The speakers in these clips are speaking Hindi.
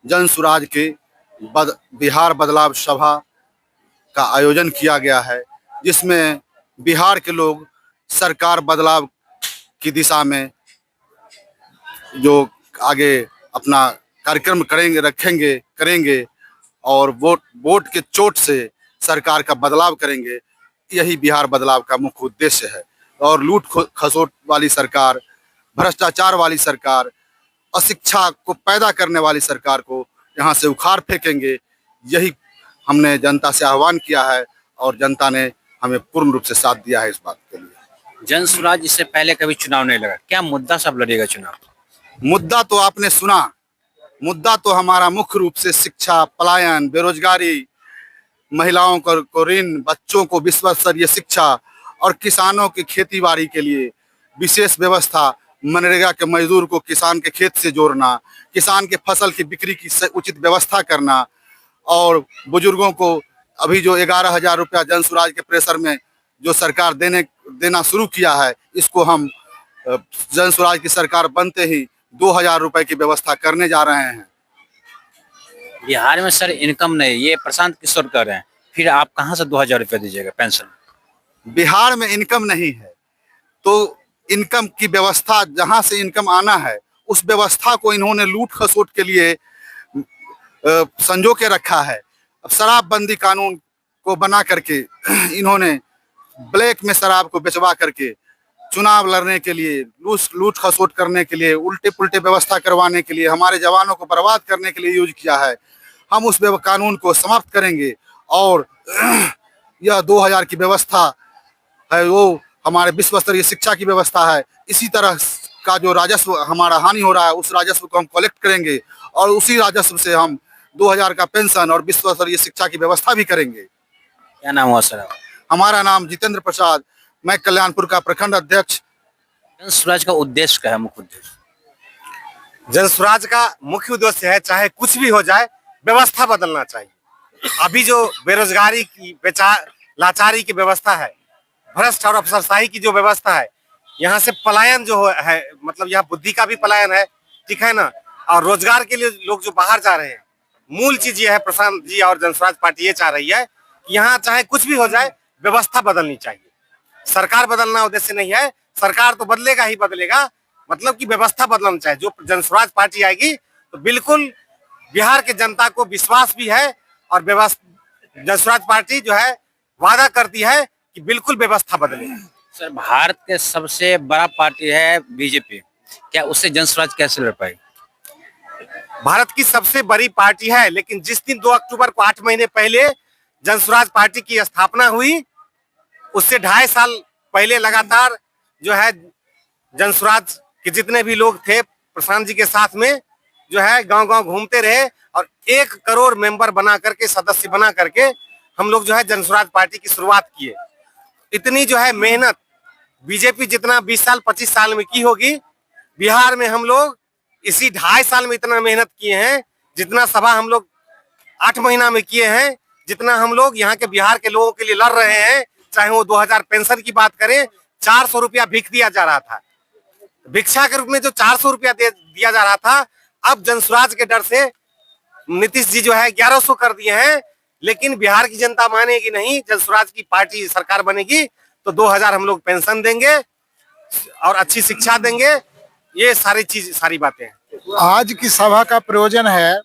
जन सुराज के बिहार बदलाव सभा का आयोजन किया गया है, जिसमें बिहार के लोग सरकार बदलाव की दिशा में जो आगे अपना कार्यक्रम करेंगे और वोट के चोट से सरकार का बदलाव करेंगे। यही बिहार बदलाव का मुख्य उद्देश्य है। और लूट खसोट वाली सरकार, भ्रष्टाचार वाली सरकार, अशिक्षा को पैदा करने वाली सरकार को यहाँ से उखाड़ फेंकेंगे। यही हमने जनता से आह्वान किया है और जनता ने हमें पूर्ण रूप से साथ दिया है इस बात के लिए। जन स्वराज इससे पहले कभी चुनाव नहीं लड़ा, क्या मुद्दा सब लड़ेगा चुनाव? मुद्दा तो आपने सुना, मुद्दा तो हमारा मुख्य रूप से शिक्षा, पलायन, बेरोजगारी, महिलाओं को ऋण, बच्चों को विश्व स्तरीय शिक्षा और किसानों की खेती बाड़ी के लिए विशेष व्यवस्था, मनरेगा के मजदूर को किसान के खेत से जोड़ना, किसान के फसल की बिक्री की उचित व्यवस्था करना और बुजुर्गों को अभी जो 11,000 रुपया जन सुराज के प्रेशर में जो सरकार देना शुरू किया है, इसको हम जन सुराज की सरकार बनते ही 2,000 रुपए की व्यवस्था करने जा रहे हैं। बिहार में सर इनकम नहीं, ये प्रशांत किशोर कर रहे हैं, फिर आप कहां से 2,000 रुपये दीजिएगा पेंशन? बिहार में इनकम नहीं है तो इनकम की व्यवस्था, जहां से इनकम आना है उस व्यवस्था को इन्होंने लूट खसोट के लिए संजो के रखा है। अब शराबबंदी कानून को बना करके इन्होंने ब्लैक में शराब को बेचवा करके चुनाव लड़ने के लिए, लूट खसोट करने के लिए, उल्टे पुल्टे व्यवस्था करवाने के लिए, हमारे जवानों को बर्बाद करने के लिए यूज किया है। हम उस कानून को समाप्त करेंगे और यह 2,000 की व्यवस्था है, वो हमारे विश्व स्तरीय शिक्षा की व्यवस्था है। इसी तरह का जो राजस्व हमारा हानि हो रहा है, उस राजस्व को हम कलेक्ट करेंगे और उसी राजस्व से हम 2,000 का पेंशन और विश्व स्तरीय शिक्षा की व्यवस्था भी करेंगे। क्या नाम हुआ सर? हमारा नाम जितेंद्र प्रसाद, मैं कल्याणपुर का प्रखंड अध्यक्ष। जन स्वराज का उद्देश्य क्या है, मुख्य उद्देश्य? जन स्वराज का मुख्य उद्देश्य है, चाहे कुछ भी हो जाए, व्यवस्था बदलना चाहिए। अभी जो बेरोजगारी की, लाचारी की व्यवस्था है, भ्रष्ट और अफसरशाही की जो व्यवस्था है, यहाँ से पलायन जो है, मतलब यहाँ बुद्धि का भी पलायन है, ठीक है ना, और रोजगार के लिए लोग जो बाहर जा रहे हैं। मूल चीज ये है, प्रशांत जी और जन स्वराज पार्टी ये चाह रही है कि यहाँ चाहे कुछ भी हो जाए, व्यवस्था बदलनी चाहिए। सरकार बदलना उद्देश्य नहीं है, सरकार तो बदलेगा ही बदलेगा, मतलब कि व्यवस्था बदलना चाहिए। जो जन स्वराज पार्टी आएगी तो बिल्कुल बिहार के जनता को विश्वास भी है और जन स्वराज पार्टी जो है वादा करती है कि बिल्कुल व्यवस्था बदलेगी। सर, भारत के सबसे बड़ा पार्टी है बीजेपी, क्या उससे जन स्वराज कैसे लड़ पाएगी? भारत की सबसे बड़ी पार्टी है, लेकिन जिस दिन 2 अक्टूबर को 8 महीने पहले जन स्वराज पार्टी की स्थापना हुई, उससे 2.5 साल पहले लगातार जो है जन स्वराज के जितने भी लोग थे प्रशांत जी के साथ में जो है गांव-गांव घूमते रहे और 1 करोड़ मेंबर बना करके, सदस्य बना करके हम लोग जो है जन स्वराज पार्टी की शुरुआत किए। इतनी जो है मेहनत बीजेपी जितना 20 साल 25 साल में की होगी, बिहार में हम लोग इसी 2.5 साल में इतना मेहनत किए हैं, जितना सभा हम लोग 8 महीना में किए हैं, जितना हम लोग यहाँ के बिहार के लोगों के लिए लड़ रहे हैं। चाहे वो 2,000 पेंशन की बात करें, 400 रुपया भिख दिया जा रहा था, भिक्षा के रूप में जो 400 रुपया दिया जा रहा था, अब जन स्वराज के डर से नीतीश जी जो है 1100 कर दिए हैं। लेकिन बिहार की जनता मानेगी नहीं, जन स्वराज की पार्टी सरकार बनेगी तो 2,000 हम लोग पेंशन देंगे और अच्छी शिक्षा देंगे। ये सारी बातें हैं। आज की सभा का प्रयोजन है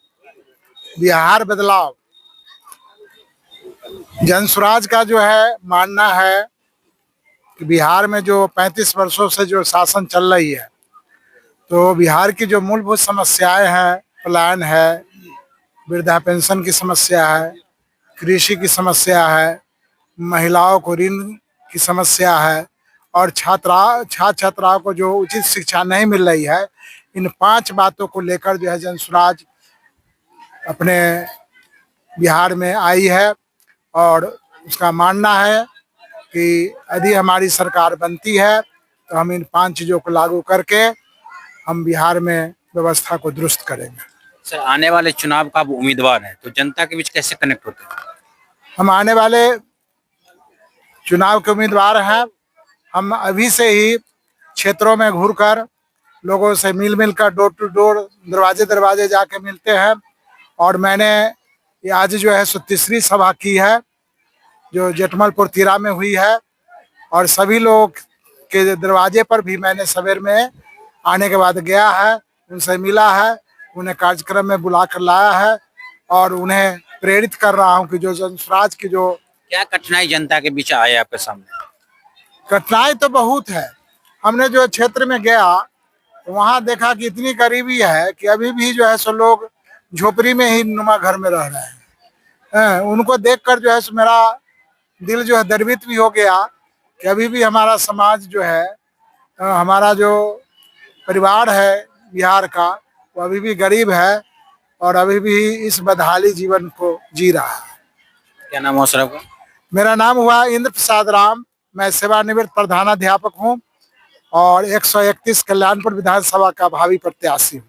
बिहार बदलाव। जन स्वराज का जो है मानना है कि बिहार में जो 35 वर्षों से जो शासन चल रही है, तो बिहार की जो मूलभूत समस्याएं हैं, पलायन है, वृद्धा पेंशन की समस्या है, कृषि की समस्या है, महिलाओं को ऋण की समस्या है और छात्राओं को जो उचित शिक्षा नहीं मिल रही है, इन 5 बातों को लेकर जो है जन स्वराज अपने बिहार में आई है। और उसका मानना है कि यदि हमारी सरकार बनती है तो हम इन 5 चीज़ों को लागू करके हम बिहार में व्यवस्था को दुरुस्त करेंगे। सर, आने वाले चुनाव का आप उम्मीदवार हैं, तो जनता के बीच कैसे कनेक्ट होते हैं? हम आने वाले चुनाव के उम्मीदवार हैं। हम अभी से ही क्षेत्रों में घूरकर लोगों से मिल कर, डोर टू डोर, दरवाजे दरवाजे जाके मिलते हैं और मैंने ये आज जो है सो तीसरी सभा की है जो जेठमलपुर तीरा में हुई है, और सभी लोग के दरवाजे पर भी मैंने सवेर में आने के बाद गया है, उनसे मिला है, उन्हें कार्यक्रम में बुला कर लाया है और उन्हें प्रेरित कर रहा हूं कि जो जनस्वराज की जो क्या कठिनाई जनता के बीच आए आपके सामने? कठिनाई तो बहुत है। हमने जो क्षेत्र में गया तो वहां देखा कि इतनी गरीबी है कि अभी भी जो है सो लोग झोपड़ी में ही नुमा घर में रह रहे हैं। उनको देखकर जो है सो मेरा दिल जो है द्रवित भी हो गया कि अभी भी हमारा समाज जो है, हमारा जो परिवार है बिहार का, वो अभी भी गरीब है और अभी भी इस बदहाली जीवन को जी रहा है। क्या नाम हुआ सर आपका? मेरा नाम हुआ इंद्र प्रसाद राम। मैं सेवानिवृत्त प्रधानाध्यापक हूँ और 131 कल्याणपुर विधानसभा का भावी प्रत्याशी हूँ।